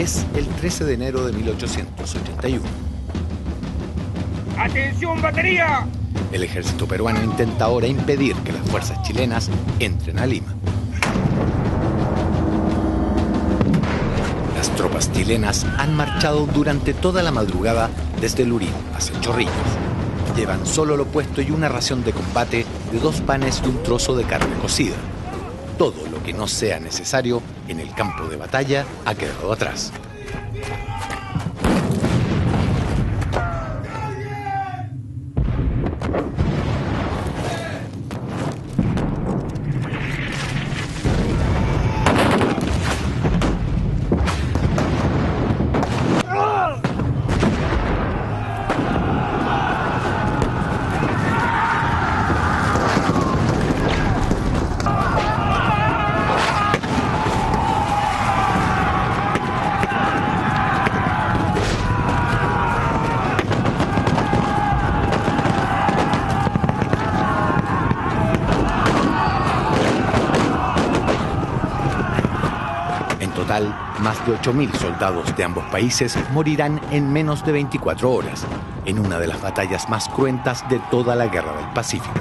Es el 13 de enero de 1881. ¡Atención, batería! El ejército peruano intenta ahora impedir que las fuerzas chilenas entren a Lima. Las tropas chilenas han marchado durante toda la madrugada desde Lurín hacia Chorrillos. Llevan solo lo puesto y una ración de combate de 2 panes y un trozo de carne cocida. Todo lo que no sea necesario en el campo de batalla ha quedado atrás. Más de 8.000 soldados de ambos países morirán en menos de 24 horas, en una de las batallas más cruentas de toda la Guerra del Pacífico.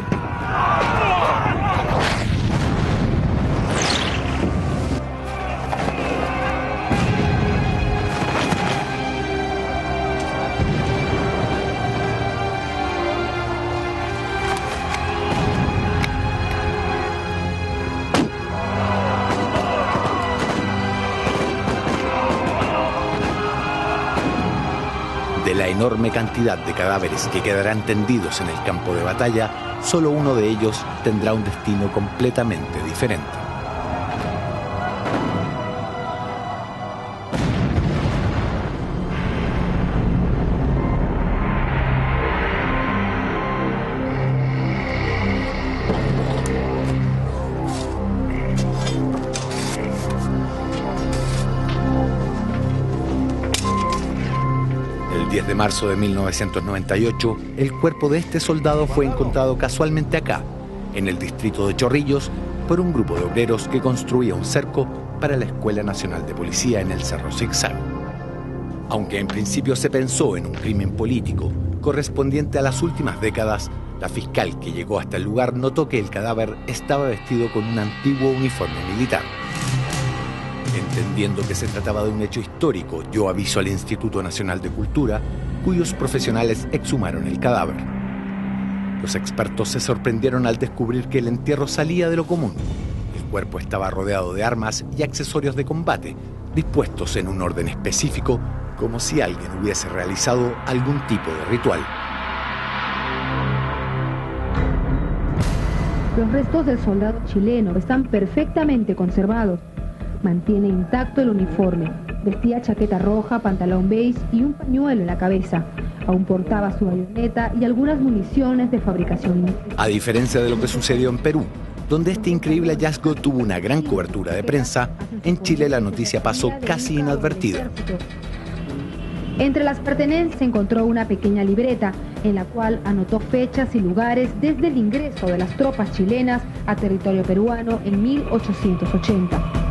De la enorme cantidad de cadáveres que quedarán tendidos en el campo de batalla, solo uno de ellos tendrá un destino completamente diferente. El 10 de marzo de 1998, el cuerpo de este soldado fue encontrado casualmente acá, en el distrito de Chorrillos, por un grupo de obreros que construía un cerco para la Escuela Nacional de Policía en el Cerro Zigzag. Aunque en principio se pensó en un crimen político correspondiente a las últimas décadas, la fiscal que llegó hasta el lugar notó que el cadáver estaba vestido con un antiguo uniforme militar. Entendiendo que se trataba de un hecho histórico, dio aviso al Instituto Nacional de Cultura, cuyos profesionales exhumaron el cadáver. Los expertos se sorprendieron al descubrir que el entierro salía de lo común. El cuerpo estaba rodeado de armas y accesorios de combate, dispuestos en un orden específico, como si alguien hubiese realizado algún tipo de ritual. Los restos del soldado chileno están perfectamente conservados. Mantiene intacto el uniforme, vestía chaqueta roja, pantalón beige y un pañuelo en la cabeza. Aún portaba su bayoneta y algunas municiones de fabricación. A diferencia de lo que sucedió en Perú, donde este increíble hallazgo tuvo una gran cobertura de prensa, en Chile la noticia pasó casi inadvertida. Entre las pertenencias se encontró una pequeña libreta en la cual anotó fechas y lugares desde el ingreso de las tropas chilenas a territorio peruano en 1880.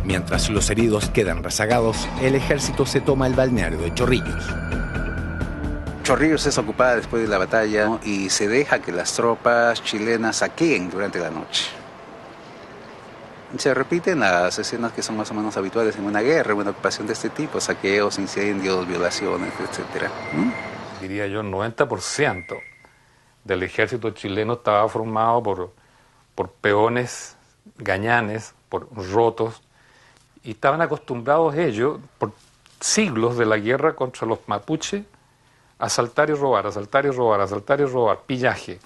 Mientras los heridos quedan rezagados, el ejército se toma el balneario de Chorrillos. Chorrillos es ocupada después de la batalla, ¿no? Y se deja que las tropas chilenas saqueen durante la noche. Se repiten las escenas que son más o menos habituales en una guerra, en una ocupación de este tipo: saqueos, incendios, violaciones, etc. Diría yo, el 90% del ejército chileno estaba formado por peones, gañanes, por rotos, y estaban acostumbrados ellos, por siglos de la guerra contra los mapuches, a asaltar y robar, asaltar y robar, asaltar y robar, pillaje.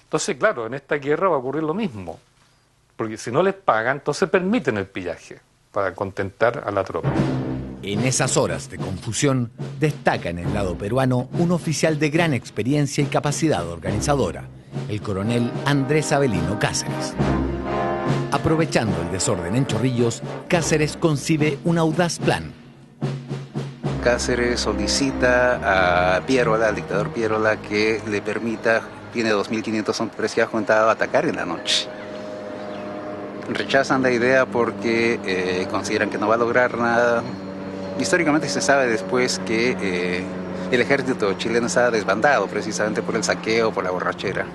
Entonces, claro, en esta guerra va a ocurrir lo mismo, porque si no les pagan, entonces permiten el pillaje para contentar a la tropa. En esas horas de confusión, destaca en el lado peruano un oficial de gran experiencia y capacidad organizadora, el coronel Andrés Avelino Cáceres. Aprovechando el desorden en Chorrillos, Cáceres concibe un audaz plan. Cáceres solicita a Pierola, al dictador Pierola, que le permita, tiene 2.500 hombres que ha juntado, atacar en la noche. Rechazan la idea porque consideran que no va a lograr nada, Históricamente se sabe después que el ejército chileno estaba desbandado precisamente por el saqueo, por la borrachera.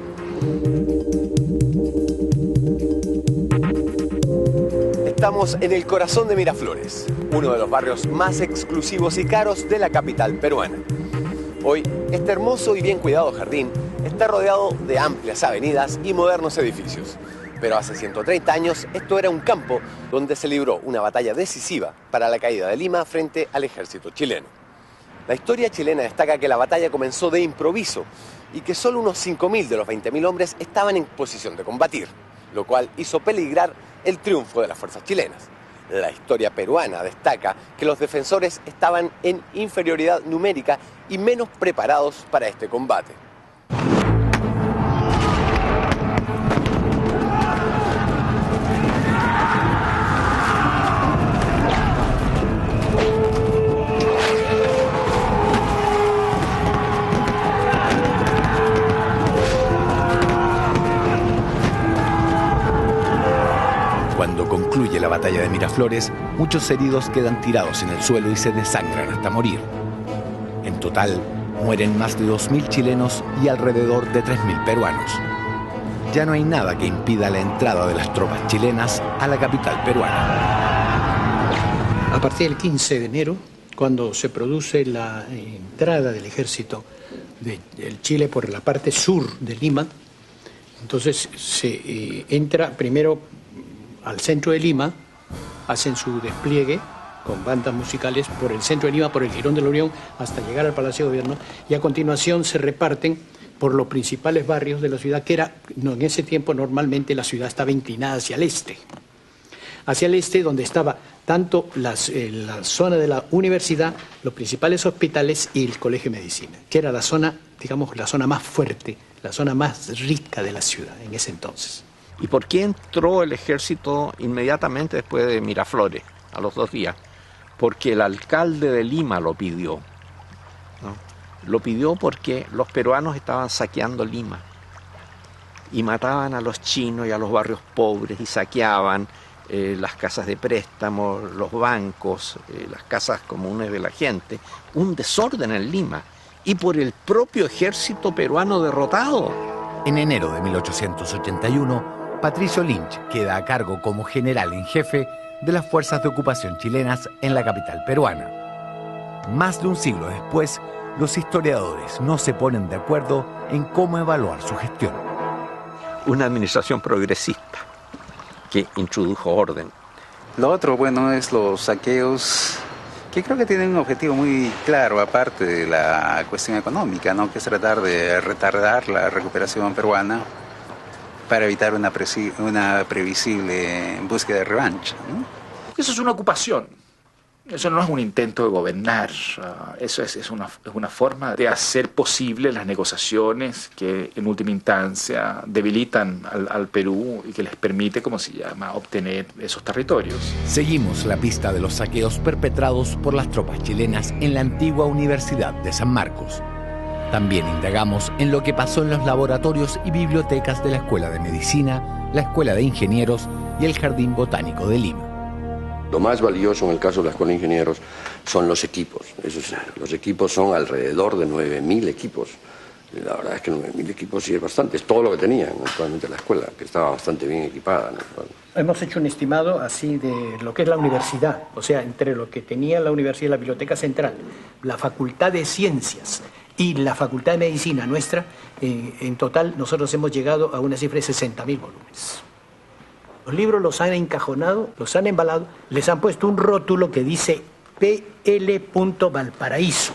Estamos en el corazón de Miraflores, uno de los barrios más exclusivos y caros de la capital peruana. Hoy, este hermoso y bien cuidado jardín está rodeado de amplias avenidas y modernos edificios. Pero hace 130 años esto era un campo donde se libró una batalla decisiva para la caída de Lima frente al ejército chileno. La historia chilena destaca que la batalla comenzó de improviso y que solo unos 5.000 de los 20.000 hombres estaban en posición de combatir, lo cual hizo peligrar el triunfo de las fuerzas chilenas. La historia peruana destaca que los defensores estaban en inferioridad numérica y menos preparados para este combate. Cuando concluye la batalla de Miraflores, muchos heridos quedan tirados en el suelo y se desangran hasta morir. En total, mueren más de 2.000 chilenos y alrededor de 3.000 peruanos. Ya no hay nada que impida la entrada de las tropas chilenas a la capital peruana. A partir del 15 de enero, cuando se produce la entrada del ejército del Chile por la parte sur de Lima, entonces se entra primero al centro de Lima, hacen su despliegue con bandas musicales por el centro de Lima, por el Jirón de la Unión, hasta llegar al Palacio de Gobierno, y a continuación se reparten por los principales barrios de la ciudad, que en ese tiempo normalmente la ciudad estaba inclinada hacia el este, donde estaba tanto la zona de la universidad, los principales hospitales y el Colegio de Medicina, que era la zona, digamos, la zona más fuerte, la zona más rica de la ciudad en ese entonces. ¿Y por qué entró el ejército inmediatamente después de Miraflores, a los 2 días? Porque el alcalde de Lima lo pidió, ¿no? Lo pidió porque los peruanos estaban saqueando Lima y mataban a los chinos y a los barrios pobres y saqueaban las casas de préstamo, los bancos, las casas comunes de la gente. Un desorden en Lima y por el propio ejército peruano derrotado. En enero de 1881, Patricio Lynch queda a cargo como general en jefe de las fuerzas de ocupación chilenas en la capital peruana. Más de un siglo después, los historiadores no se ponen de acuerdo en cómo evaluar su gestión. Una administración progresista que introdujo orden. Lo otro, bueno, es los saqueos, que creo que tienen un objetivo muy claro, aparte de la cuestión económica, ¿no? Que es tratar de retardar la recuperación peruana para evitar una previsible búsqueda de revancha, ¿no? Eso es una ocupación, eso no es un intento de gobernar, eso es una forma de hacer posible las negociaciones que en última instancia debilitan al Perú y que les permite, como se llama, obtener esos territorios. Seguimos la pista de los saqueos perpetrados por las tropas chilenas en la antigua Universidad de San Marcos. También indagamos en lo que pasó en los laboratorios y bibliotecas de la Escuela de Medicina, la Escuela de Ingenieros y el Jardín Botánico de Lima. Lo más valioso en el caso de la Escuela de Ingenieros son los equipos. Los equipos son alrededor de 9.000 equipos. La verdad es que 9.000 equipos sí es bastante. Es todo lo que tenía actualmente la escuela, que estaba bastante bien equipada, ¿no? Hemos hecho un estimado así de lo que es la universidad, o sea, entre lo que tenía la universidad y la Biblioteca Central, la Facultad de Ciencias y la Facultad de Medicina nuestra, en total nosotros hemos llegado a una cifra de 60.000 volúmenes. Los libros los han encajonado, los han embalado, les han puesto un rótulo que dice PL. Valparaíso.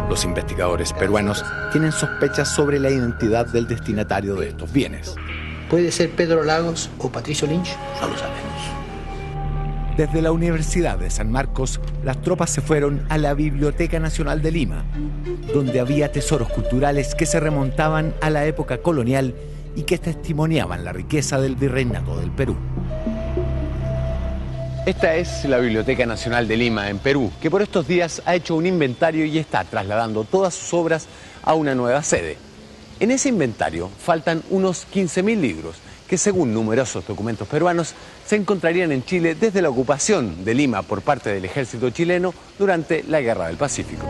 Los investigadores peruanos tienen sospechas sobre la identidad del destinatario de estos bienes. ¿Puede ser Pedro Lagos o Patricio Lynch? No lo sabemos. Desde la Universidad de San Marcos, las tropas se fueron a la Biblioteca Nacional de Lima, donde había tesoros culturales que se remontaban a la época colonial y que testimoniaban la riqueza del virreinato del Perú. Esta es la Biblioteca Nacional de Lima, en Perú, que por estos días ha hecho un inventario y está trasladando todas sus obras a una nueva sede. En ese inventario faltan unos 15.000 libros que según numerosos documentos peruanos se encontrarían en Chile desde la ocupación de Lima por parte del ejército chileno durante la Guerra del Pacífico.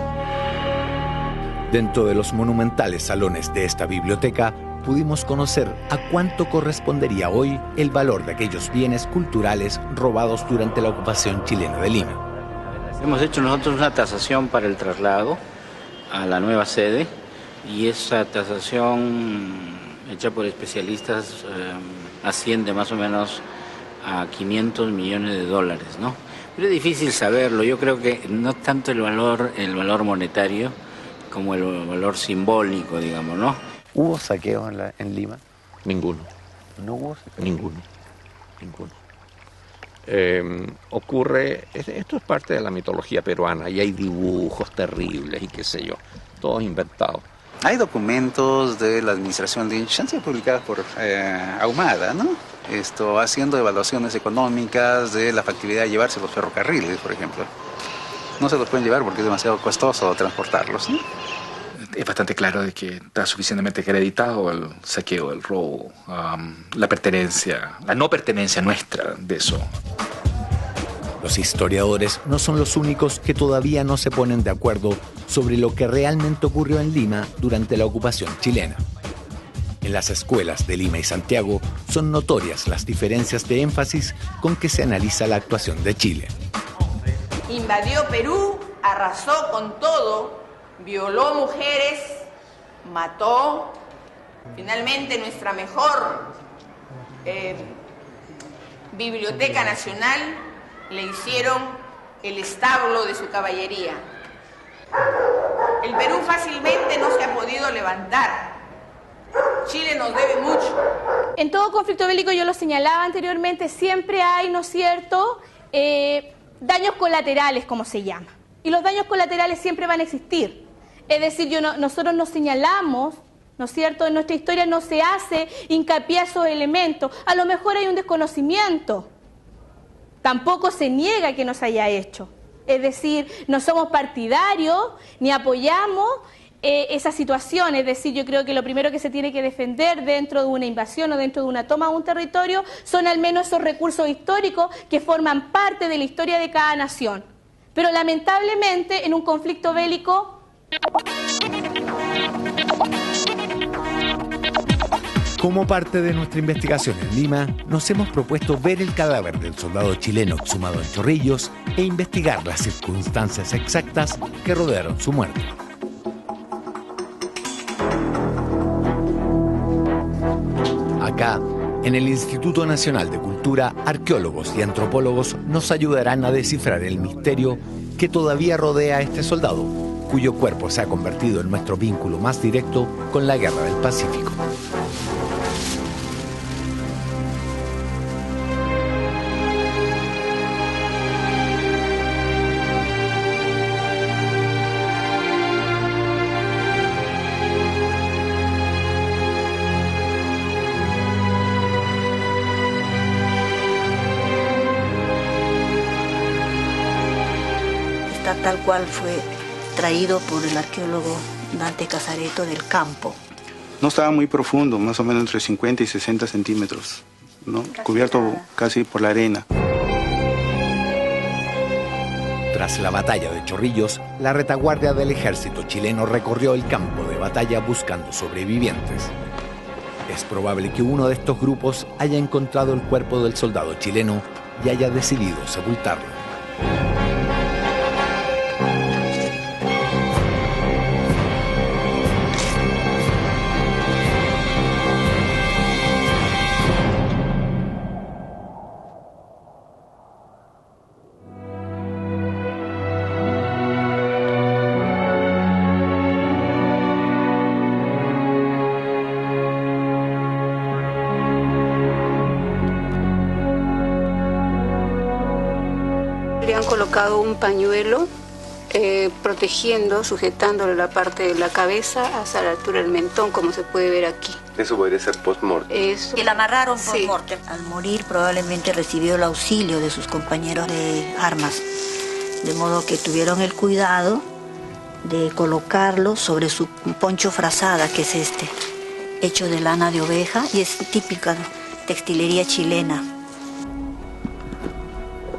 Dentro de los monumentales salones de esta biblioteca pudimos conocer a cuánto correspondería hoy el valor de aquellos bienes culturales robados durante la ocupación chilena de Lima. Hemos hecho nosotros una tasación para el traslado a la nueva sede y esa tasación hecha por especialistas asciende más o menos a 500 millones de dólares, ¿no? Pero es difícil saberlo. Yo creo que no tanto el valor monetario como el valor simbólico, digamos, ¿no? ¿Hubo saqueos en Lima? Ninguno. ¿No hubo saqueos? Ninguno. Ocurre, esto es parte de la mitología peruana y hay dibujos terribles y qué sé yo, todos inventados. Hay documentos de la administración Lynch, han sido publicados por Ahumada, ¿no? Haciendo evaluaciones económicas de la factibilidad de llevarse los ferrocarriles, por ejemplo. No se los pueden llevar porque es demasiado costoso transportarlos, ¿no? Es bastante claro de que está suficientemente acreditado el saqueo, el robo, la pertenencia, la no pertenencia nuestra de eso. Los historiadores no son los únicos que todavía no se ponen de acuerdo sobre lo que realmente ocurrió en Lima durante la ocupación chilena. En las escuelas de Lima y Santiago son notorias las diferencias de énfasis con que se analiza la actuación de Chile. Invadió Perú, arrasó con todo, violó mujeres, mató. Finalmente nuestra mejor Biblioteca Nacional le hicieron el establo de su caballería. El Perú fácilmente no se ha podido levantar. Chile nos debe mucho. En todo conflicto bélico, yo lo señalaba anteriormente, siempre hay, ¿no es cierto?, daños colaterales, como se llama. Y los daños colaterales siempre van a existir. Es decir, nosotros nos señalamos, ¿no es cierto?, en nuestra historia no se hace hincapié a esos elementos. A lo mejor hay un desconocimiento. Tampoco se niega que nos haya hecho. Es decir, no somos partidarios ni apoyamos esa situación. Es decir, yo creo que lo primero que se tiene que defender dentro de una invasión o dentro de una toma de un territorio son al menos esos recursos históricos que forman parte de la historia de cada nación. Pero lamentablemente en un conflicto bélico... Como parte de nuestra investigación en Lima, nos hemos propuesto ver el cadáver del soldado chileno exhumado en Chorrillos e investigar las circunstancias exactas que rodearon su muerte. Acá, en el Instituto Nacional de Cultura, arqueólogos y antropólogos nos ayudarán a descifrar el misterio que todavía rodea a este soldado, cuyo cuerpo se ha convertido en nuestro vínculo más directo con la Guerra del Pacífico. Tal cual fue traído por el arqueólogo Dante Casareto del campo. No estaba muy profundo, más o menos entre 50 y 60 centímetros, ¿no? Cubierto casi por la arena. Tras la batalla de Chorrillos, la retaguardia del ejército chileno recorrió el campo de batalla buscando sobrevivientes. Es probable que uno de estos grupos haya encontrado el cuerpo del soldado chileno y haya decidido sepultarlo. Le han colocado un pañuelo protegiendo, sujetándole la parte de la cabeza hasta la altura del mentón, como se puede ver aquí. Eso podría ser post-mortem. Y la amarraron post-mortem. Al morir probablemente recibió el auxilio de sus compañeros de armas, de modo que tuvieron el cuidado de colocarlo sobre su poncho frazada, que es hecho de lana de oveja y es típica textilería chilena.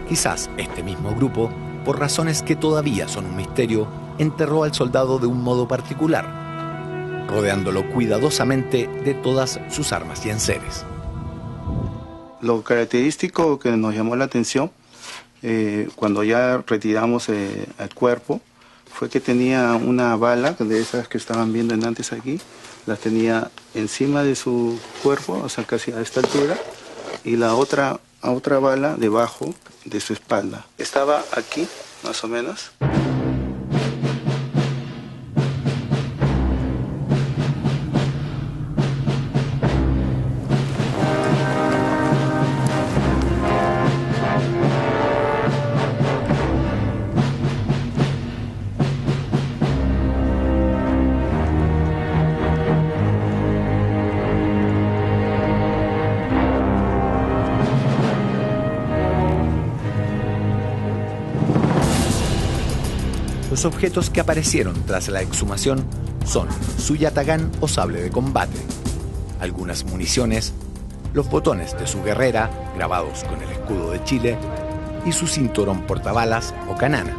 Quizás este mismo grupo, por razones que todavía son un misterio, enterró al soldado de un modo particular, rodeándolo cuidadosamente de todas sus armas y enseres. Lo característico que nos llamó la atención cuando ya retiramos el cuerpo fue que tenía una bala de esas que estaban viendo antes aquí, las tenía encima de su cuerpo, o sea, casi a esta altura, y la otra bala debajo de su espalda. Estaba aquí, más o menos. Los objetos que aparecieron tras la exhumación son su yatagán o sable de combate, algunas municiones, los botones de su guerrera grabados con el escudo de Chile y su cinturón portabalas o canana.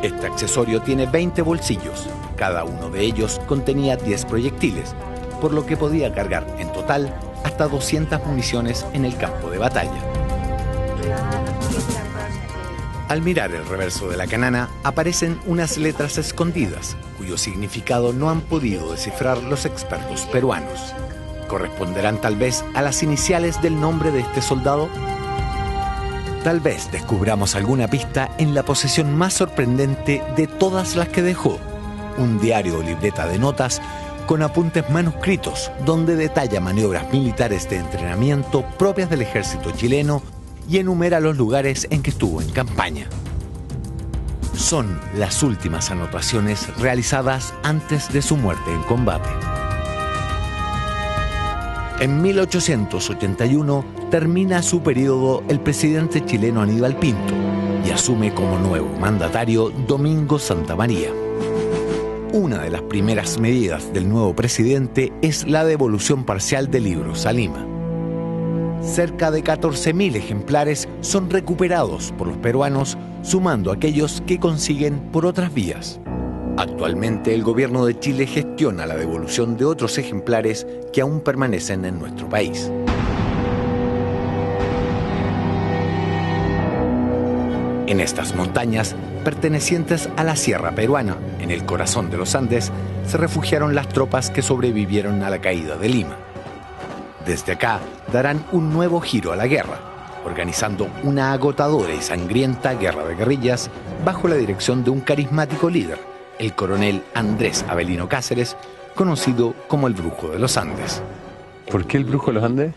Este accesorio tiene 20 bolsillos, cada uno de ellos contenía 10 proyectiles, por lo que podía cargar en total hasta 200 municiones en el campo de batalla. Al mirar el reverso de la canana aparecen unas letras escondidas, cuyo significado no han podido descifrar los expertos peruanos. ¿Corresponderán tal vez a las iniciales del nombre de este soldado? Tal vez descubramos alguna pista en la posesión más sorprendente de todas las que dejó, un diario o libreta de notas con apuntes manuscritos donde detalla maniobras militares de entrenamiento propias del ejército chileno y enumera los lugares en que estuvo en campaña. Son las últimas anotaciones realizadas antes de su muerte en combate. En 1881 termina su periodo el presidente chileno Aníbal Pinto y asume como nuevo mandatario Domingo Santa María. Una de las primeras medidas del nuevo presidente es la devolución parcial de libros a Lima. Cerca de 14.000 ejemplares son recuperados por los peruanos, sumando aquellos que consiguen por otras vías. Actualmente el gobierno de Chile gestiona la devolución de otros ejemplares que aún permanecen en nuestro país. En estas montañas, pertenecientes a la Sierra Peruana, en el corazón de los Andes, se refugiaron las tropas que sobrevivieron a la caída de Lima. Desde acá darán un nuevo giro a la guerra, organizando una agotadora y sangrienta guerra de guerrillas bajo la dirección de un carismático líder, el coronel Andrés Avelino Cáceres, conocido como el Brujo de los Andes. ¿Por qué el Brujo de los Andes?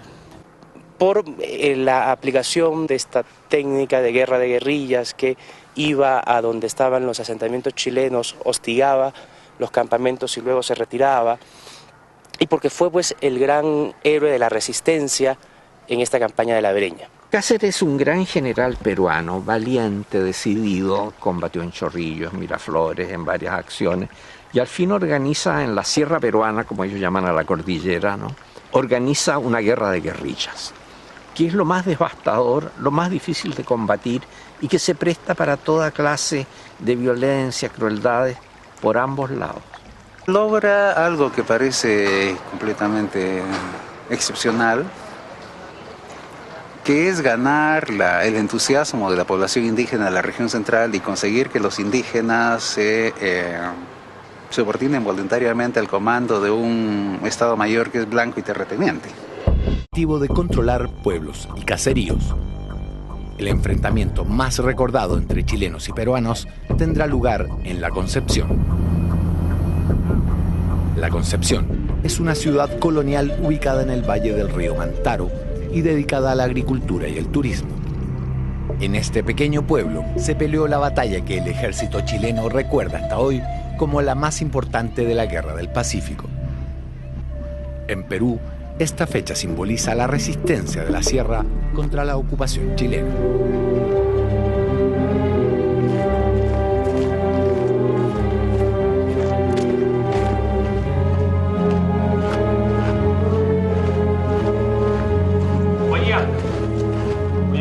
Por la aplicación de esta técnica de guerra de guerrillas que iba a donde estaban los asentamientos chilenos, hostigaba los campamentos y luego se retiraba, y porque fue pues el gran héroe de la resistencia en esta campaña de la Breña. Cáceres es un gran general peruano, valiente, decidido, combatió en Chorrillos, Miraflores, en varias acciones, y al fin organiza en la Sierra Peruana, como ellos llaman a la cordillera, ¿no? Organiza una guerra de guerrillas, que es lo más devastador, lo más difícil de combatir y que se presta para toda clase de violencia, crueldades por ambos lados. Logra algo que parece completamente excepcional, que es ganar el entusiasmo de la población indígena de la región central y conseguir que los indígenas se subordinen voluntariamente al comando de un Estado Mayor que es blanco y terrateniente. Objetivo de controlar pueblos y caseríos. El enfrentamiento más recordado entre chilenos y peruanos tendrá lugar en La Concepción. La Concepción es una ciudad colonial ubicada en el valle del río Mantaro y dedicada a la agricultura y el turismo. En este pequeño pueblo se peleó la batalla que el ejército chileno recuerda hasta hoy como la más importante de la Guerra del Pacífico. En Perú, esta fecha simboliza la resistencia de la sierra contra la ocupación chilena.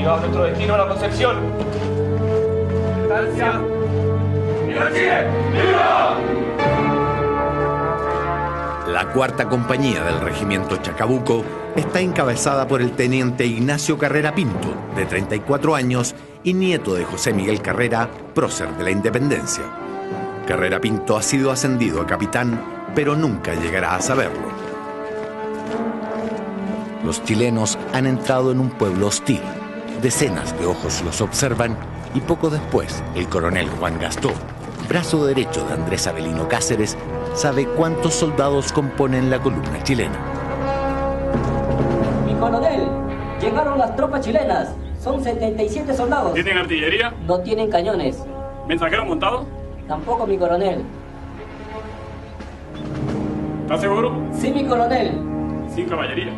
llegado nuestro destino a la Concepción. ¡Estancia! ¡Viva Chile! ¡Viva! La cuarta compañía del regimiento Chacabuco está encabezada por el teniente Ignacio Carrera Pinto, de 34 años y nieto de José Miguel Carrera, prócer de la Independencia. Carrera Pinto ha sido ascendido a capitán, pero nunca llegará a saberlo. Los chilenos han entrado en un pueblo hostil. Decenas de ojos los observan y poco después el coronel Juan Gastó, brazo derecho de Andrés Avelino Cáceres, sabe cuántos soldados componen la columna chilena. Mi coronel, llegaron las tropas chilenas. Son 77 soldados. ¿Tienen artillería? No tienen cañones. ¿Mensajero montado? Tampoco, mi coronel. ¿Estás seguro? Sí, mi coronel. Sin caballería.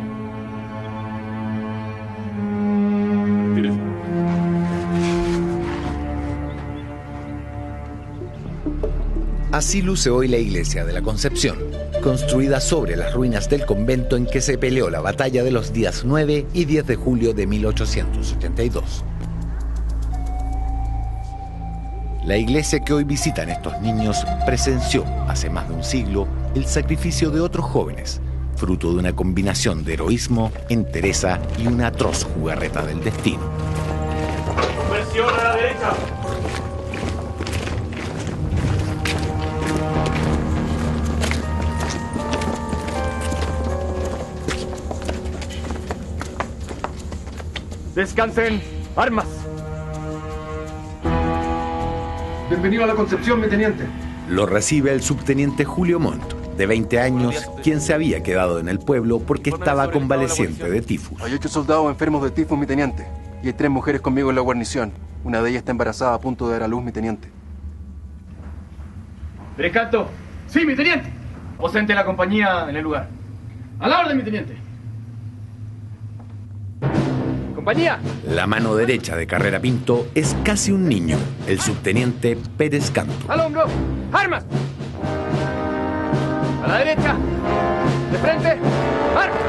Así luce hoy la iglesia de la Concepción, construida sobre las ruinas del convento en que se peleó la batalla de los días 9 y 10 de julio de 1882. La iglesia que hoy visitan estos niños presenció hace más de un siglo el sacrificio de otros jóvenes, fruto de una combinación de heroísmo, entereza y una atroz jugarreta del destino. Conversión a la derecha. Descansen, armas. Bienvenido a la Concepción, mi teniente. Lo recibe el subteniente Julio Montt, de 20 años, quien se había quedado en el pueblo porque estaba convaleciente de tifus. Hay 8 soldados enfermos de tifus, mi teniente. Y hay 3 mujeres conmigo en la guarnición. Una de ellas está embarazada a punto de dar a luz, mi teniente. Brescalto. Sí, mi teniente. Ausente la compañía en el lugar. A la orden, mi teniente. Compañía. La mano derecha de Carrera Pinto es casi un niño, el subteniente Pérez Canto. ¡Al hombro! ¡Armas! A la derecha. De frente. ¡Armas!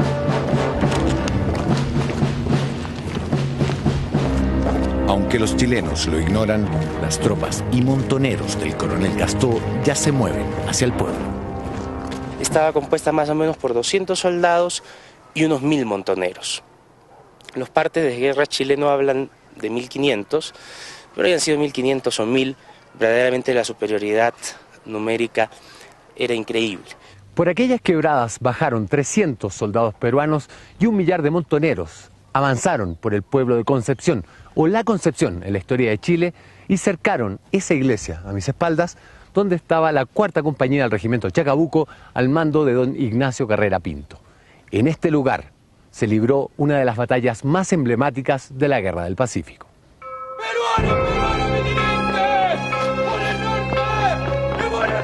Aunque los chilenos lo ignoran, las tropas y montoneros del coronel Gastó ya se mueven hacia el pueblo. Estaba compuesta más o menos por 200 soldados y unos 1000 montoneros. Los partes de guerra chileno hablan de 1500, pero hayan sido 1500 o 1000, verdaderamente la superioridad numérica era increíble. Por aquellas quebradas bajaron 300 soldados peruanos y 1 millar de montoneros. Avanzaron por el pueblo de Concepción, o La Concepción en la historia de Chile, y cercaron esa iglesia a mis espaldas, donde estaba la cuarta compañía del regimiento Chacabuco al mando de don Ignacio Carrera Pinto. En este lugar se libró una de las batallas más emblemáticas de la Guerra del Pacífico. ¡Peruano, peruano, mi teniente! ¡Por el norte! ¡Me voy a...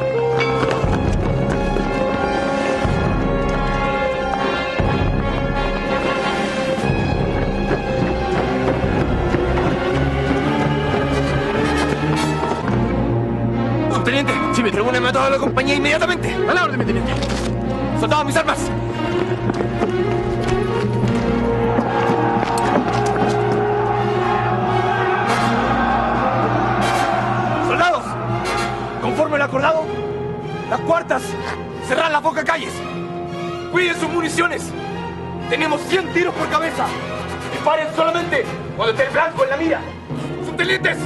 Don teniente, si me reúneme a toda la compañía inmediatamente. A la orden, mi teniente. ¡Soldados, mis armas! Conforme lo acordado, las cuartas cerrar las bocas calles. Cuiden sus municiones. Tenemos 100 tiros por cabeza. Disparen solamente cuando esté el blanco en la mira. ¡Subtenientes!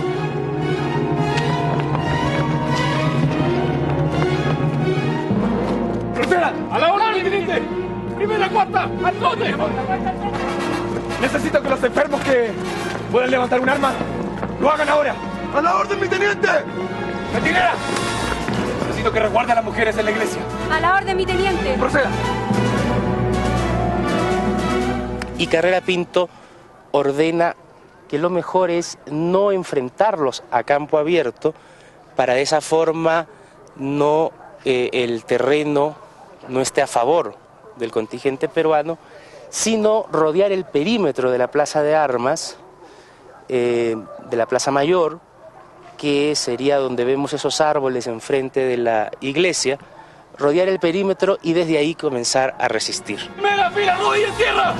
¡Procedan! ¡A la orden, mi teniente! ¡Primera cuarta! ¡Al trote! Necesito que los enfermos que puedan levantar un arma lo hagan ahora. ¡A la orden, mi teniente! ¡Centinela! Necesito que resguarde a las mujeres en la iglesia. A la orden, mi teniente. Proceda. Y Carrera Pinto ordena que lo mejor es no enfrentarlos a campo abierto, para de esa forma no el terreno no esté a favor del contingente peruano, sino rodear el perímetro de la Plaza de Armas, de la Plaza Mayor, que sería donde vemos esos árboles enfrente de la iglesia, rodear el perímetro y desde ahí comenzar a resistir. ¡Mega fila, rodilla en tierra!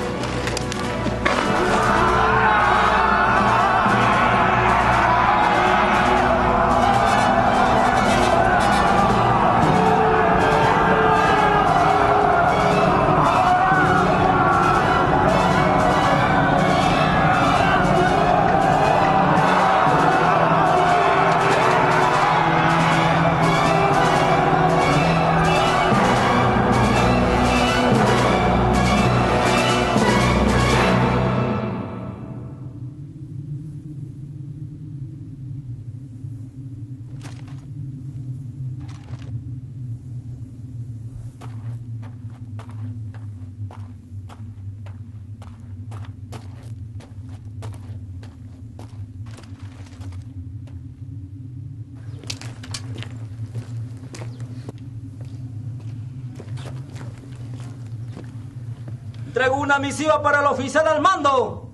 Entrego una misiva para el oficial al mando.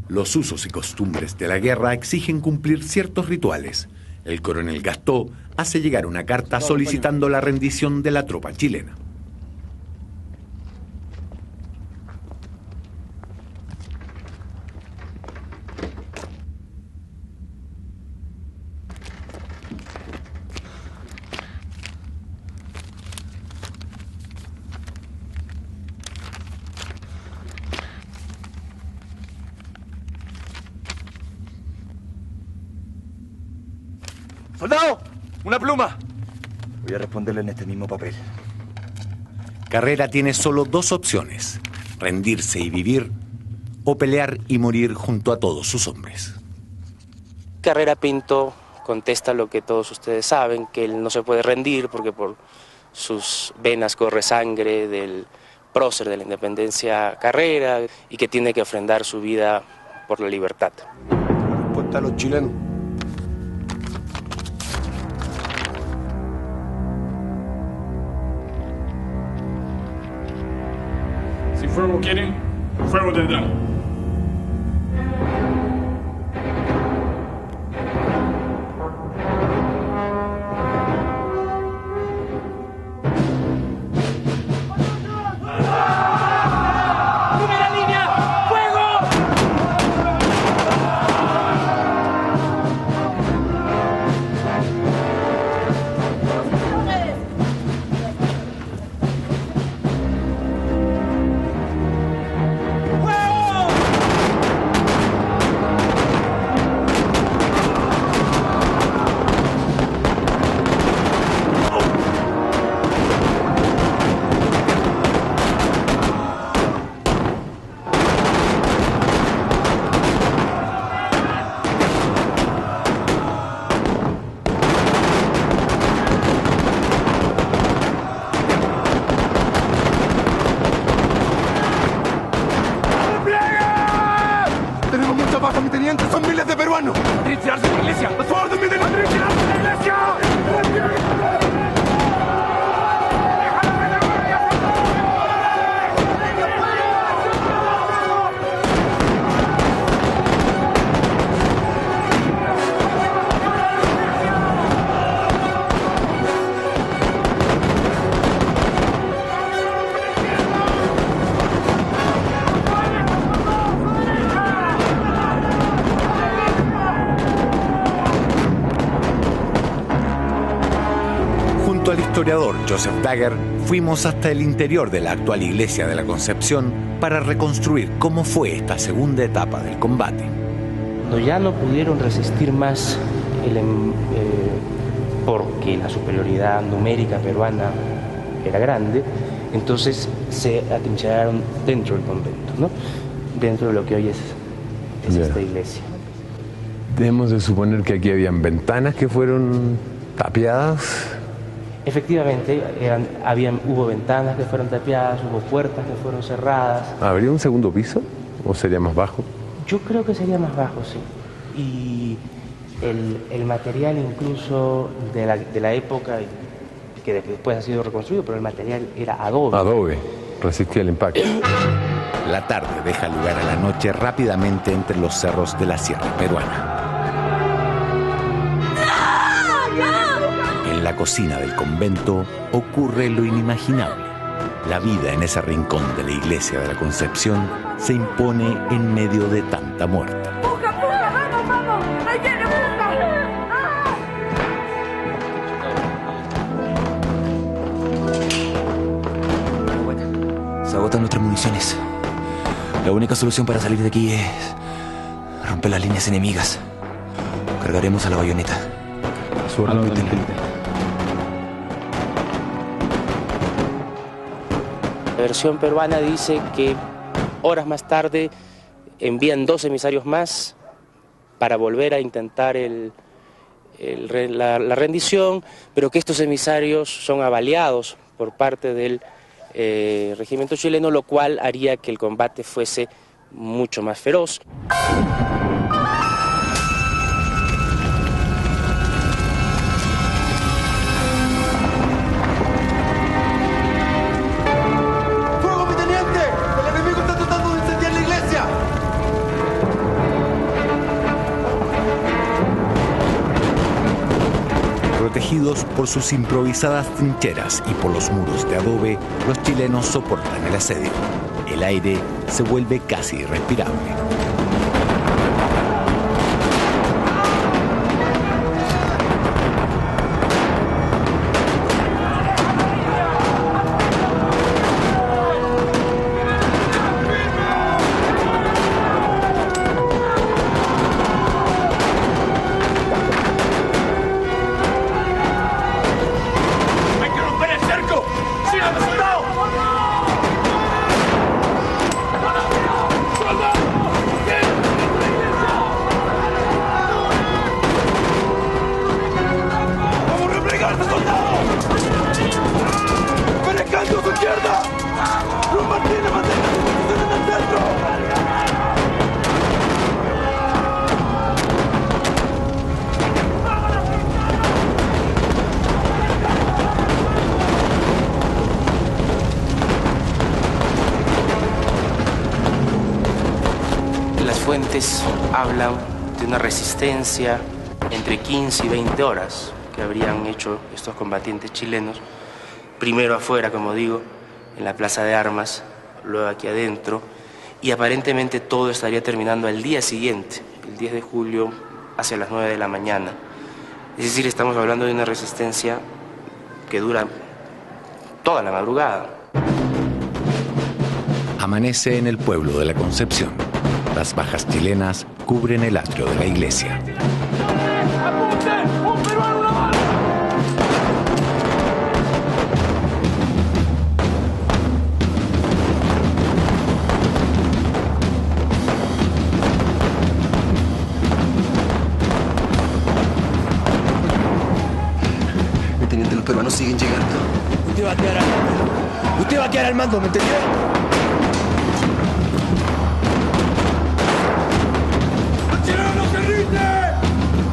Los usos y costumbres de la guerra exigen cumplir ciertos rituales. El coronel Gastó hace llegar una carta solicitando la rendición de la tropa chilena. ¡Soldado! ¡Una pluma! Voy a responderle en este mismo papel. Carrera tiene solo dos opciones: rendirse y vivir, o pelear y morir junto a todos sus hombres. Carrera Pinto contesta lo que todos ustedes saben, que él no se puede rendir porque por sus venas corre sangre del prócer de la independencia Carrera y que tiene que ofrendar su vida por la libertad. Respuesta a los chilenos. Si fuego quieren, fuego tendrán. ¡Primera línea! ¡Fuego! Tenemos mucha baja, mi teniente. Son miles de peruanos. ¡Retirarse de la iglesia! ¡A su orden, mi teniente! ¡Retirarse de la iglesia! Junto al historiador Joseph Dagger, fuimos hasta el interior de la actual iglesia de la Concepción para reconstruir cómo fue esta segunda etapa del combate. Cuando ya no pudieron resistir más porque la superioridad numérica peruana era grande, entonces se atrincheraron dentro del convento, ¿no? Dentro de lo que hoy es esta iglesia. Debemos de suponer que aquí habían ventanas que fueron tapiadas. Efectivamente, hubo ventanas que fueron tapiadas, hubo puertas que fueron cerradas. ¿Habría un segundo piso o sería más bajo? Yo creo que sería más bajo, sí. Y el material incluso de la época, que después ha sido reconstruido, pero el material era adobe. Adobe, resistía el impacto. La tarde deja lugar a la noche rápidamente entre los cerros de la Sierra Peruana. En la cocina del convento ocurre lo inimaginable. La vida en ese rincón de la iglesia de la Concepción se impone en medio de tanta muerte. ¡Puja, puja! ¡Vamos, vamos! ¡Ahí viene, puja! Se agotan nuestras municiones. La única solución para salir de aquí es romper las líneas enemigas. Cargaremos a la bayoneta. Su orden, teniente. La versión peruana dice que horas más tarde envían 2 emisarios más para volver a intentar la rendición, pero que estos emisarios son avaliados por parte del regimiento chileno, lo cual haría que el combate fuese mucho más feroz. protegidos por sus improvisadas trincheras y por los muros de adobe, los chilenos soportan el asedio. El aire se vuelve casi irrespirable. Fuentes hablan de una resistencia entre 15 y 20 horas que habrían hecho estos combatientes chilenos, primero afuera, como digo, en la Plaza de Armas, luego aquí adentro, y aparentemente todo estaría terminando al día siguiente, el 10 de julio, hacia las 9 de la mañana. Es decir, estamos hablando de una resistencia que dura toda la madrugada. Amanece en el pueblo de la Concepción. Las bajas chilenas cubren el atrio de la iglesia. Mi teniente, los peruanos siguen llegando. Usted va a quedar al mando. Usted va a quedar al mando, ¿me entendió?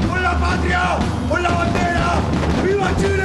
¡Por la patria! ¡Por la bandera! ¡Viva Chile!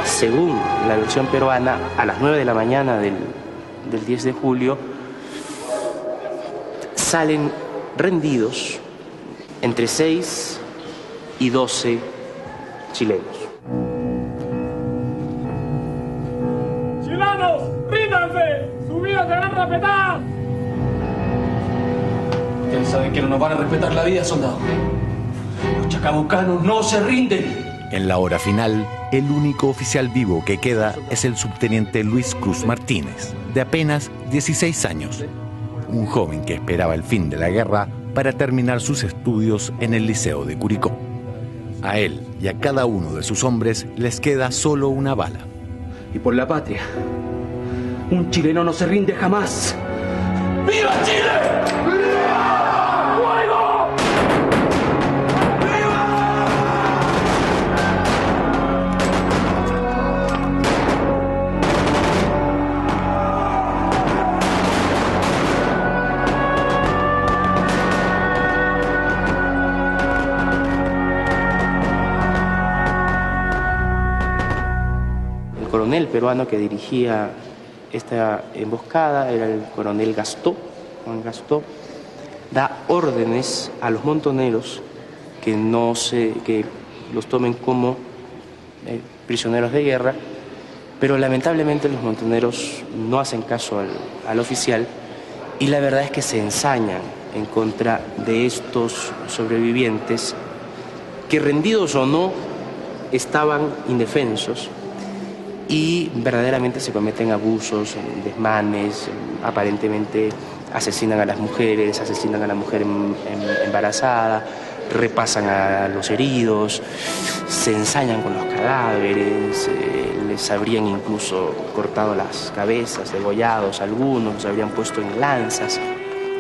Según la versión peruana, a las 9 de la mañana del 10 de julio, salen rendidos entre 6 y 12 chilenos. ¡Chilenos, ríndanse! ¡Su vida será respetada! Ustedes saben que no nos van a respetar la vida, soldado. Los chacabucanos no se rinden. En la hora final, el único oficial vivo que queda es el subteniente Luis Cruz Martínez, de apenas 16 años. Un joven que esperaba el fin de la guerra para terminar sus estudios en el Liceo de Curicó. A él y a cada uno de sus hombres les queda solo una bala. Y por la patria, un chileno no se rinde jamás. ¡Viva Chile! ¡Fuego! El coronel peruano que dirigía esta emboscada era el coronel Gastó, Juan Gastó, da órdenes a los montoneros que los tomen como prisioneros de guerra, pero lamentablemente los montoneros no hacen caso al oficial y la verdad es que se ensañan en contra de estos sobrevivientes que, rendidos o no, estaban indefensos y verdaderamente se cometen abusos, desmanes, aparentemente asesinan a las mujeres, asesinan a la mujer embarazada, repasan a los heridos, se ensañan con los cadáveres, les habrían incluso cortado las cabezas, degollados algunos, los habrían puesto en lanzas.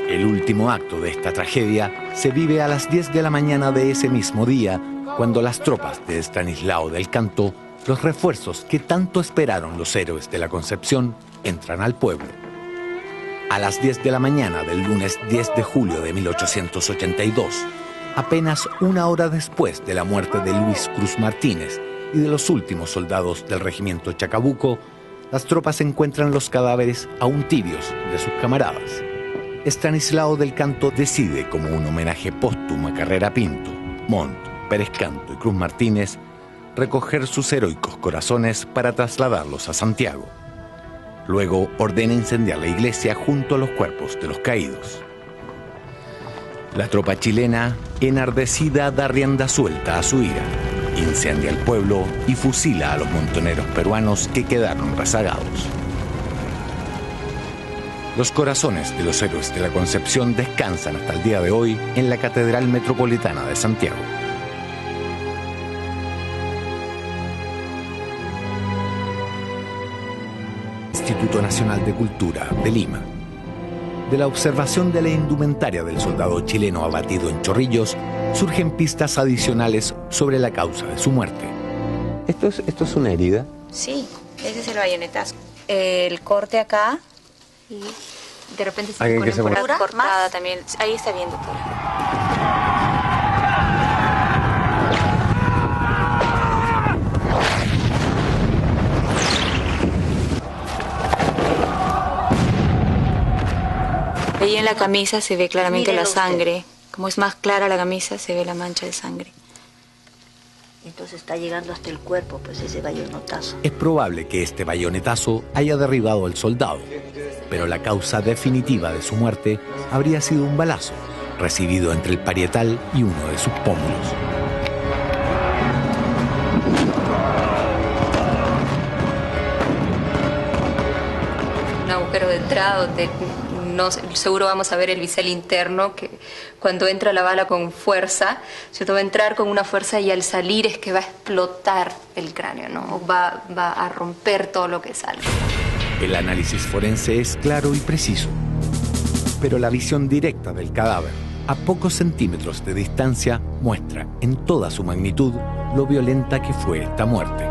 El último acto de esta tragedia se vive a las 10 de la mañana de ese mismo día, cuando las tropas de Estanislao del Canto, los refuerzos que tanto esperaron los héroes de la Concepción, entran al pueblo. A las 10 de la mañana del lunes 10 de julio de 1882, apenas una hora después de la muerte de Luis Cruz Martínez y de los últimos soldados del regimiento Chacabuco, las tropas encuentran los cadáveres aún tibios de sus camaradas. Estanislao del Canto decide, como un homenaje póstumo a Carrera Pinto, Montt, Pérez Canto y Cruz Martínez, recoger sus heroicos corazones para trasladarlos a Santiago. Luego ordena incendiar la iglesia junto a los cuerpos de los caídos. La tropa chilena, enardecida, da rienda suelta a su ira, incendia el pueblo y fusila a los montoneros peruanos que quedaron rezagados. Los corazones de los héroes de la Concepción descansan hasta el día de hoy en la Catedral Metropolitana de Santiago. Instituto Nacional de Cultura de Lima. De la observación de la indumentaria del soldado chileno abatido en Chorrillos, surgen pistas adicionales sobre la causa de su muerte. ¿Esto es una herida? Sí, ese es el bayonetazo. El corte acá y de repente se pone por la cortada también. Ahí está bien, doctora. Ahí en la camisa se ve claramente la sangre. Como es más clara la camisa, se ve la mancha de sangre. Entonces está llegando hasta el cuerpo, pues ese bayonetazo. Es probable que este bayonetazo haya derribado al soldado, pero la causa definitiva de su muerte habría sido un balazo recibido entre el parietal y uno de sus pómulos. Un agujero de entrada donde seguro vamos a ver el bisel interno, que cuando entra la bala con fuerza, ¿cierto? Va a entrar con una fuerza y al salir es que va a explotar el cráneo, ¿no? Va a romper todo lo que sale. El análisis forense es claro y preciso, pero la visión directa del cadáver, a pocos centímetros de distancia, muestra en toda su magnitud lo violenta que fue esta muerte.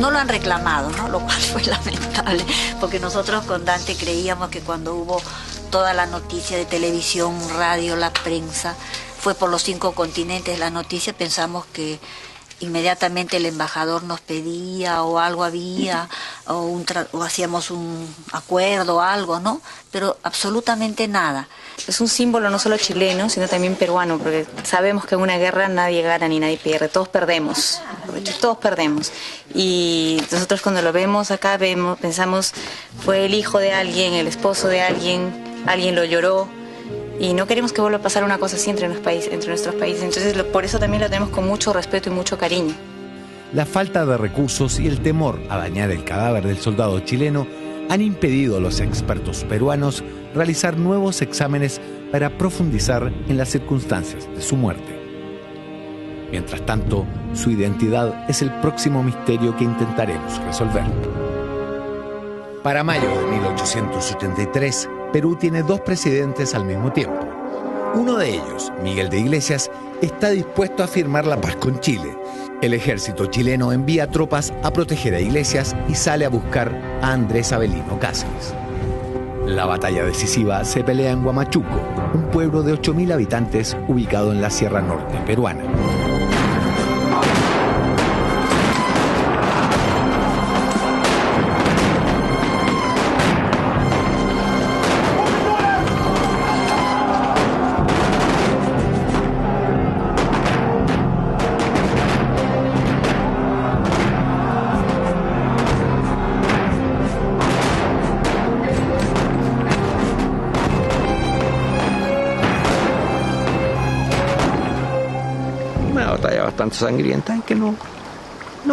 No lo han reclamado, ¿no? Lo cual fue lamentable, porque nosotros con Dante creíamos que cuando hubo toda la noticia de televisión, radio, la prensa, fue por los 5 continentes la noticia, pensamos que inmediatamente el embajador nos pedía o algo había, o hacíamos un acuerdo o algo, ¿no? Pero absolutamente nada. Es un símbolo no solo chileno, sino también peruano, porque sabemos que en una guerra nadie gana ni nadie pierde, todos perdemos. Y nosotros cuando lo vemos acá, pensamos, fue el hijo de alguien, el esposo de alguien lo lloró, y no queremos que vuelva a pasar una cosa así entre nuestros países. Entonces por eso también lo tenemos con mucho respeto y mucho cariño. La falta de recursos y el temor a dañar el cadáver del soldado chileno han impedido a los expertos peruanos realizar nuevos exámenes para profundizar en las circunstancias de su muerte. Mientras tanto, su identidad es el próximo misterio que intentaremos resolver. Para mayo de 1883, Perú tiene 2 presidentes al mismo tiempo. Uno de ellos, Miguel de Iglesias, está dispuesto a firmar la paz con Chile. El ejército chileno envía tropas a proteger a Iglesias y sale a buscar a Andrés Avelino Cáceres. La batalla decisiva se pelea en Huamachuco, un pueblo de 8.000 habitantes ubicado en la Sierra Norte peruana. Bastante sangrienta y que no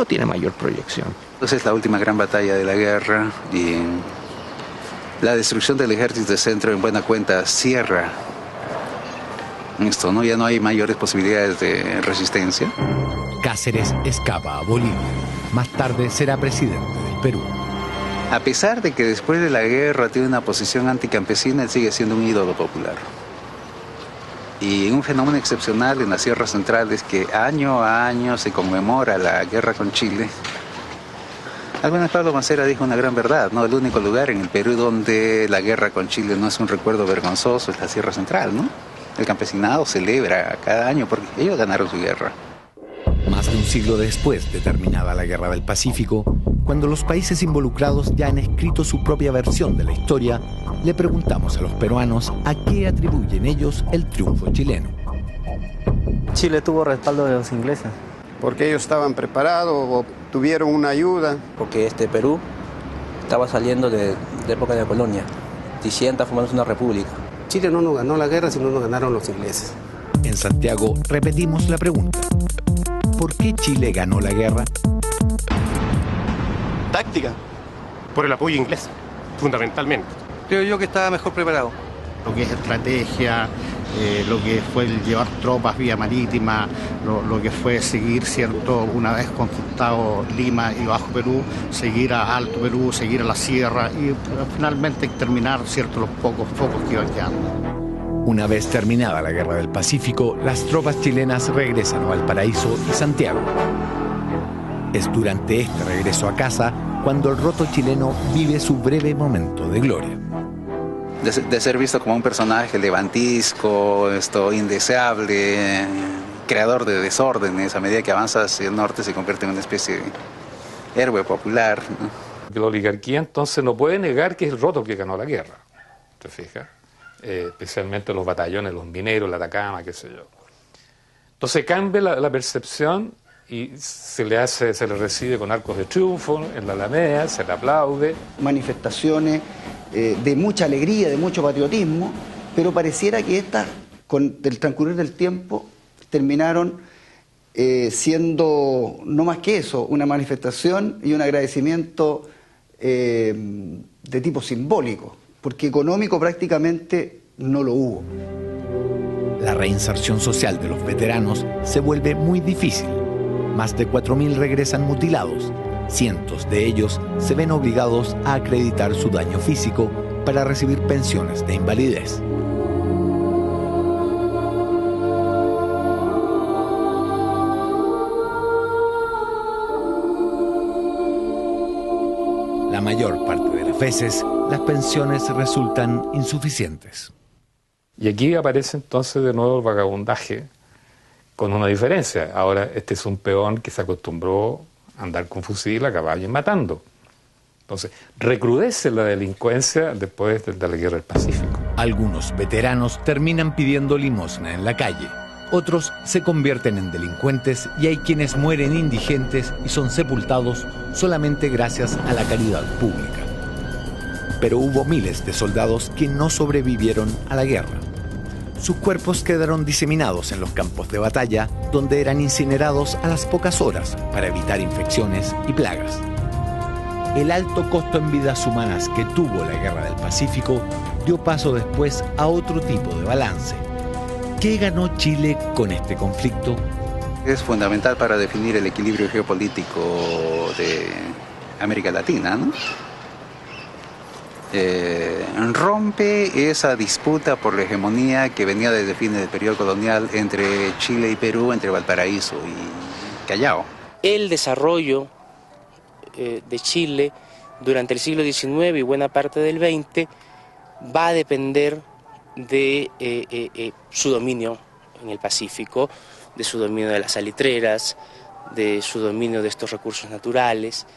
tiene mayor proyección. Entonces la última gran batalla de la guerra y la destrucción del ejército de centro en buena cuenta cierra esto, ¿no? Ya no hay mayores posibilidades de resistencia. Cáceres escapa a Bolivia. Más tarde será presidente del Perú. A pesar de que después de la guerra tiene una posición anticampesina, él sigue siendo un ídolo popular. Y un fenómeno excepcional en las sierras centrales que año a año se conmemora la guerra con Chile. Alguna vez Pablo Mancera dijo una gran verdad, ¿no? El único lugar en el Perú donde la guerra con Chile no es un recuerdo vergonzoso es la Sierra Central, ¿no? El campesinado celebra cada año porque ellos ganaron su guerra. Más de un siglo después de terminada la Guerra del Pacífico, cuando los países involucrados ya han escrito su propia versión de la historia, le preguntamos a los peruanos a qué atribuyen ellos el triunfo chileno. Chile tuvo respaldo de los ingleses. Porque ellos estaban preparados, tuvieron una ayuda. Porque Perú estaba saliendo de época de colonia, diciendo formándose una república. Chile no nos ganó la guerra, sino nos ganaron los ingleses. En Santiago repetimos la pregunta. ¿Por qué Chile ganó la guerra? Táctica, por el apoyo inglés, fundamentalmente. Creo yo que estaba mejor preparado. Lo que es estrategia, lo que fue el llevar tropas vía marítima, lo que fue seguir, ¿cierto?, una vez conquistado Lima y Bajo Perú, seguir a Alto Perú, seguir a la sierra y finalmente terminar, ¿cierto?, los pocos focos que iban quedando. Una vez terminada la Guerra del Pacífico, las tropas chilenas regresan a Valparaíso y Santiago. Es durante este regreso a casa cuando el roto chileno vive su breve momento de gloria. De ser visto como un personaje levantisco, indeseable, creador de desórdenes, a medida que avanza hacia el norte se convierte en una especie de héroe popular, ¿no? La oligarquía entonces no puede negar que es el roto el que ganó la guerra, ¿te fijas? Especialmente los batallones, los mineros, la Atacama, qué sé yo. Entonces cambia la percepción y se le recibe con arcos de triunfo en la Alameda, se le aplaude. Manifestaciones de mucha alegría, de mucho patriotismo, pero pareciera que estas, con el transcurrir del tiempo, terminaron siendo no más que eso, una manifestación y un agradecimiento de tipo simbólico, porque económico prácticamente no lo hubo. La reinserción social de los veteranos se vuelve muy difícil. Más de 4.000 regresan mutilados. Cientos de ellos se ven obligados a acreditar su daño físico para recibir pensiones de invalidez. La mayor parte de las veces, las pensiones resultan insuficientes. Y aquí aparece entonces de nuevo el vagabundaje, con una diferencia. Ahora este es un peón que se acostumbró a andar con fusil a caballo y matando. Entonces, recrudece la delincuencia después de la Guerra del Pacífico. Algunos veteranos terminan pidiendo limosna en la calle. Otros se convierten en delincuentes y hay quienes mueren indigentes y son sepultados solamente gracias a la caridad pública. Pero hubo miles de soldados que no sobrevivieron a la guerra. Sus cuerpos quedaron diseminados en los campos de batalla, donde eran incinerados a las pocas horas para evitar infecciones y plagas. El alto costo en vidas humanas que tuvo la Guerra del Pacífico dio paso después a otro tipo de balance. ¿Qué ganó Chile con este conflicto? Es fundamental para definir el equilibrio geopolítico de América Latina, ¿no? Rompe esa disputa por la hegemonía que venía desde fines del periodo colonial entre Chile y Perú, entre Valparaíso y Callao. El desarrollo de Chile durante el siglo XIX y buena parte del XX va a depender de su dominio en el Pacífico, de su dominio de las salitreras, de su dominio de estos recursos naturales.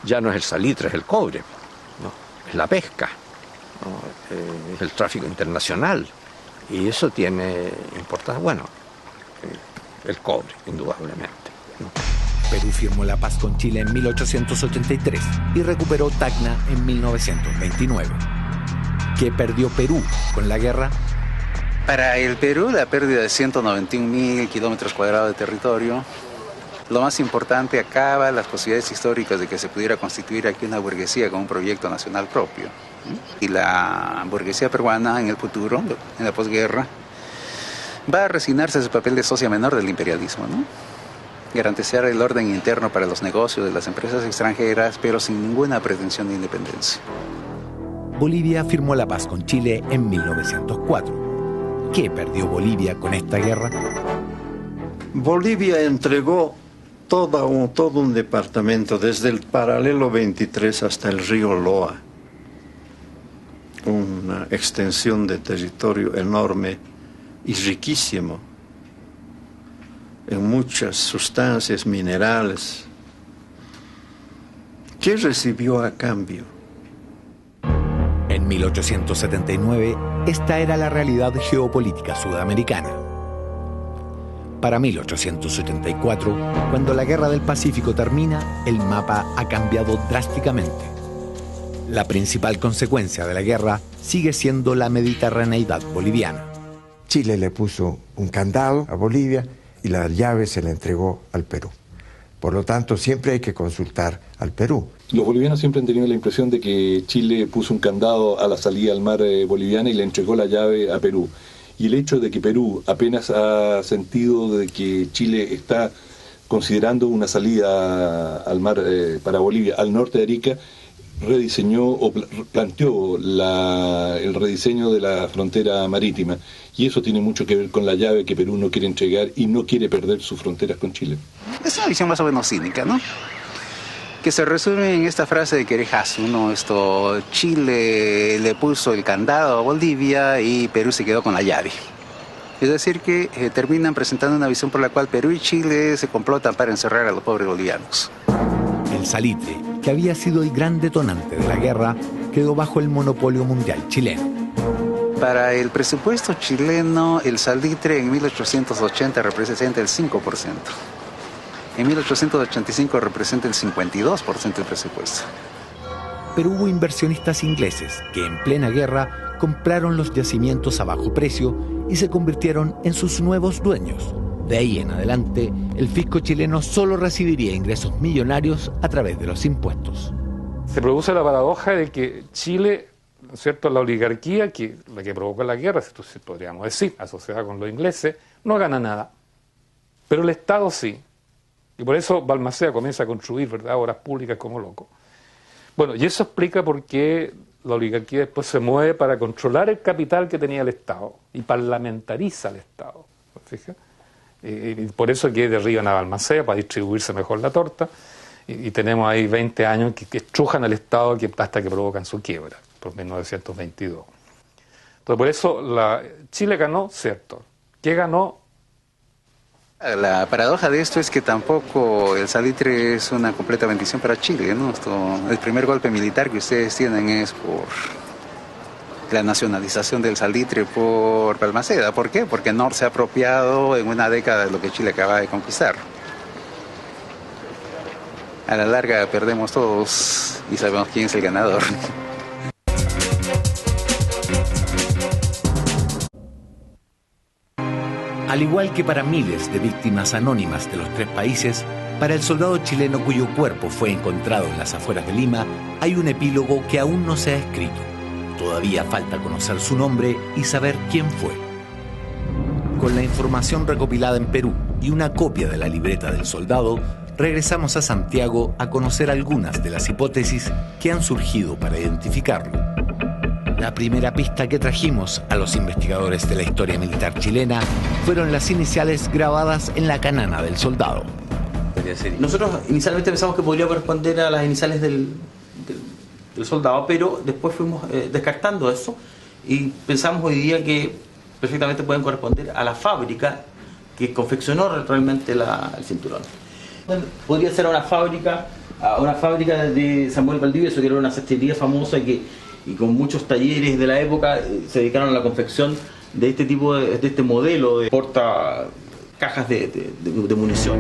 Ya no es el salitre, es el cobre, ¿no? Es la pesca, ¿no? Es el tráfico internacional, y eso tiene importancia, bueno, el cobre, indudablemente, ¿no? Perú firmó la paz con Chile en 1883 y recuperó Tacna en 1929. ¿Qué perdió Perú con la guerra? Para el Perú, la pérdida de 191.000 kilómetros cuadrados de territorio. Lo más importante, acaba las posibilidades históricas de que se pudiera constituir aquí una burguesía con un proyecto nacional propio. Y la burguesía peruana en el futuro, en la posguerra, va a resignarse a ese papel de socia menor del imperialismo, ¿no? garantizar el orden interno para los negocios de las empresas extranjeras, pero sin ninguna pretensión de independencia. Bolivia firmó la paz con Chile en 1904. ¿Qué perdió Bolivia con esta guerra? Bolivia entregó todo un departamento, desde el paralelo 23 hasta el río Loa. Una extensión de territorio enorme y riquísimo en muchas sustancias minerales. ¿Qué recibió a cambio? En 1879, esta era la realidad geopolítica sudamericana. Para 1884, cuando la Guerra del Pacífico termina, el mapa ha cambiado drásticamente. La principal consecuencia de la guerra sigue siendo la mediterraneidad boliviana. Chile le puso un candado a Bolivia y la llave se la entregó al Perú. Por lo tanto, siempre hay que consultar al Perú. Los bolivianos siempre han tenido la impresión de que Chile puso un candado a la salida al mar boliviana y le entregó la llave a Perú. Y el hecho de que Perú apenas ha sentido de que Chile está considerando una salida al mar para Bolivia, al norte de Arica, rediseñó o planteó el rediseño de la frontera marítima. Y eso tiene mucho que ver con la llave que Perú no quiere entregar y no quiere perder sus fronteras con Chile. Es una visión más o menos cínica, ¿no? Que se resume en esta frase de Querejazo, ¿no? Chile le puso el candado a Bolivia y Perú se quedó con la llave. Es decir, que terminan presentando una visión por la cual Perú y Chile se complotan para encerrar a los pobres bolivianos. El salitre, que había sido el gran detonante de la guerra, quedó bajo el monopolio mundial chileno. Para el presupuesto chileno, el salitre en 1880 representa el 5%. En 1885 representa el 52% del presupuesto. Pero hubo inversionistas ingleses que en plena guerra compraron los yacimientos a bajo precio y se convirtieron en sus nuevos dueños. De ahí en adelante, el fisco chileno solo recibiría ingresos millonarios a través de los impuestos. Se produce la paradoja de que Chile, ¿no es cierto?, la oligarquía, la que provocó la guerra, podríamos decir, asociada con los ingleses, no gana nada. Pero el Estado sí. Y por eso Balmaceda comienza a construir, ¿verdad?, obras públicas como loco. Bueno, y eso explica por qué la oligarquía después se mueve para controlar el capital que tenía el Estado y parlamentariza el Estado. ¿Fija? Y por eso que derriban a Balmaceda para distribuirse mejor la torta. Y tenemos ahí 20 años que estrujan al Estado hasta que provocan su quiebra, por 1922. Entonces, por eso Chile ganó, ¿cierto? ¿Qué ganó? La paradoja de esto es que tampoco el salitre es una completa bendición para Chile, ¿no? El primer golpe militar que ustedes tienen es por la nacionalización del salitre por Balmaceda. ¿Por qué? Porque Nor se ha apropiado en una década de lo que Chile acaba de conquistar. A la larga perdemos todos y sabemos quién es el ganador. Al igual que para miles de víctimas anónimas de los tres países, para el soldado chileno cuyo cuerpo fue encontrado en las afueras de Lima, hay un epílogo que aún no se ha escrito. Todavía falta conocer su nombre y saber quién fue. Con la información recopilada en Perú y una copia de la libreta del soldado, regresamos a Santiago a conocer algunas de las hipótesis que han surgido para identificarlo. La primera pista que trajimos a los investigadores de la historia militar chilena fueron las iniciales grabadas en la canana del soldado. Nosotros inicialmente pensamos que podría corresponder a las iniciales del soldado, pero después fuimos descartando eso y pensamos hoy día que perfectamente pueden corresponder a la fábrica que confeccionó realmente el cinturón. Podría ser una fábrica de Samuel Valdivieso, que era una sastrería famosa y con muchos talleres de la época se dedicaron a la confección de este tipo de este modelo de porta cajas de munición.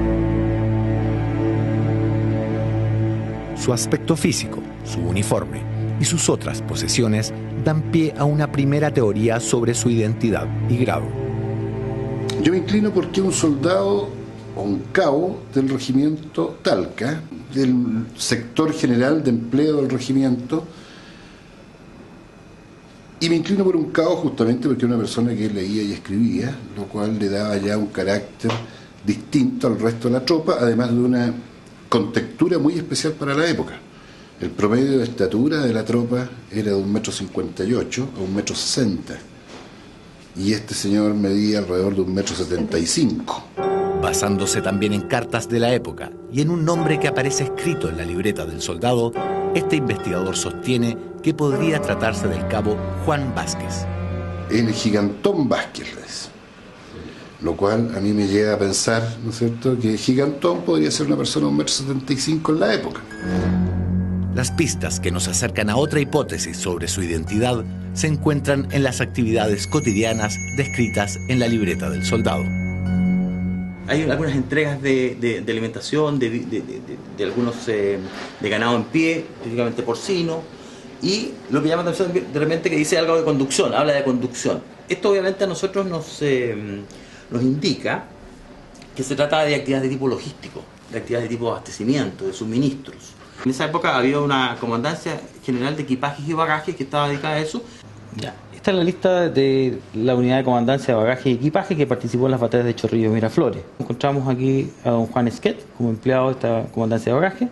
Su aspecto físico, su uniforme y sus otras posesiones dan pie a una primera teoría sobre su identidad y grado. Yo me inclino porque un soldado o un cabo del regimiento Talca, del sector general de empleo del regimiento, y me inclino por un cabo justamente porque era una persona que leía y escribía, lo cual le daba ya un carácter distinto al resto de la tropa, además de una contextura muy especial para la época. El promedio de estatura de la tropa era de 1,58 m a 1,60 m, y este señor medía alrededor de 1,75 m. Basándose también en cartas de la época y en un nombre que aparece escrito en la libreta del soldado, este investigador sostiene que podría tratarse del cabo Juan Vázquez. El Gigantón Vázquez, lo cual a mí me lleva a pensar, ¿no es cierto?, que Gigantón podría ser una persona de 1,75 m en la época. Las pistas que nos acercan a otra hipótesis sobre su identidad se encuentran en las actividades cotidianas descritas en la libreta del soldado. Hay algunas entregas de alimentación, de algunos de ganado en pie, típicamente porcino, y lo que llama la atención de repente que dice algo de conducción, habla de conducción. Esto obviamente a nosotros nos indica que se trata de actividades de tipo logístico, de actividades de tipo abastecimiento, de suministros. En esa época había una comandancia general de equipajes y bagajes que estaba dedicada a eso. Ya. Esta es la lista de la unidad de comandancia de bagaje y equipaje que participó en las batallas de Chorrillos y Miraflores. Encontramos aquí a don Juan Esquet como empleado de esta comandancia de bagaje,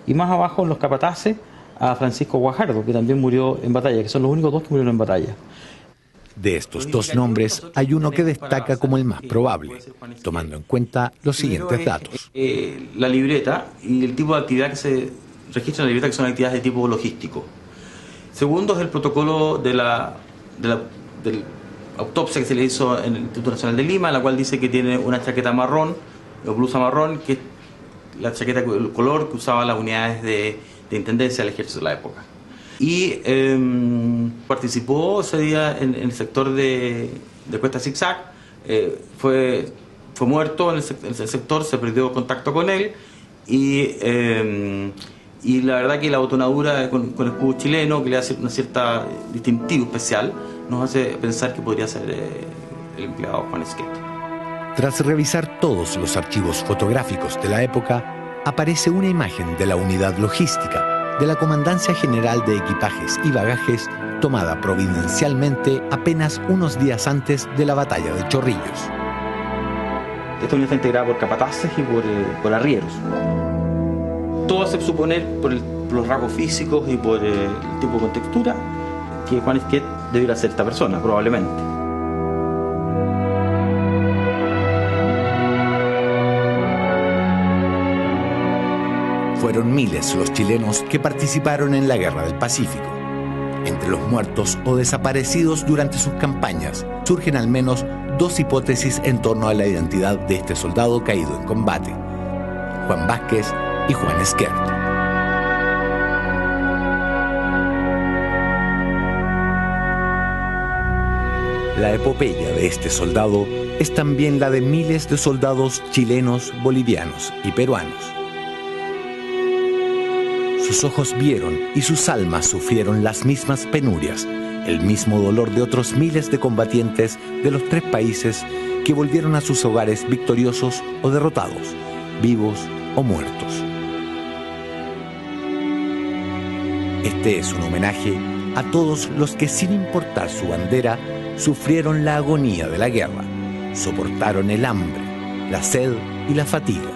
y más abajo en los capataces a Francisco Guajardo, que también murió en batalla, que son los únicos dos que murieron en batalla. De estos dos nombres hay uno que destaca como el más probable, tomando en cuenta los siguientes datos. La libreta y el tipo de actividad que se registra en la libreta, que son actividades de tipo logístico. Segundo es el protocolo de la autopsia que se le hizo en el Instituto Nacional de Lima, la cual dice que tiene una chaqueta marrón o blusa marrón, que es la chaqueta el color que usaban las unidades de intendencia del ejército de la época. Y participó ese día en el sector de Cuesta Zigzag, fue muerto en el sector, se perdió contacto con él, y la verdad que la botonadura con escudo chileno, que le hace una cierta distintivo especial, nos hace pensar que podría ser el empleado Juan Esquet. Tras revisar todos los archivos fotográficos de la época, aparece una imagen de la unidad logística de la Comandancia General de Equipajes y Bagajes, tomada providencialmente apenas unos días antes de la batalla de Chorrillos. Esta unidad está integrada por capataces y por arrieros. Todo hace suponer, por los rasgos físicos y por el tipo de contextura, que Juan Esquet debiera ser esta persona, probablemente. Fueron miles los chilenos que participaron en la Guerra del Pacífico. Entre los muertos o desaparecidos durante sus campañas, surgen al menos dos hipótesis en torno a la identidad de este soldado caído en combate: Juan Vázquez y Juan Esquet. La epopeya de este soldado es también la de miles de soldados chilenos, bolivianos y peruanos. Sus ojos vieron y sus almas sufrieron las mismas penurias, el mismo dolor de otros miles de combatientes de los tres países que volvieron a sus hogares victoriosos o derrotados, vivos o muertos. Este es un homenaje a todos los que, sin importar su bandera, sufrieron la agonía de la guerra, soportaron el hambre, la sed y la fatiga.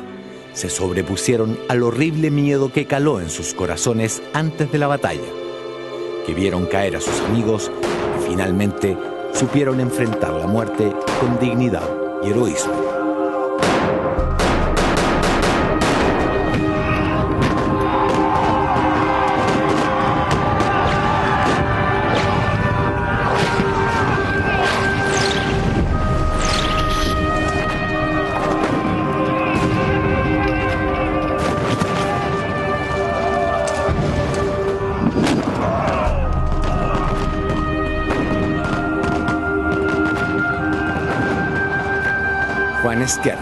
Se sobrepusieron al horrible miedo que caló en sus corazones antes de la batalla, que vieron caer a sus amigos y finalmente supieron enfrentar la muerte con dignidad y heroísmo. Juan Esquet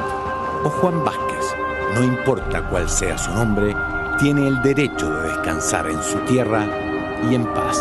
o Juan Vázquez, no importa cuál sea su nombre, tiene el derecho de descansar en su tierra y en paz.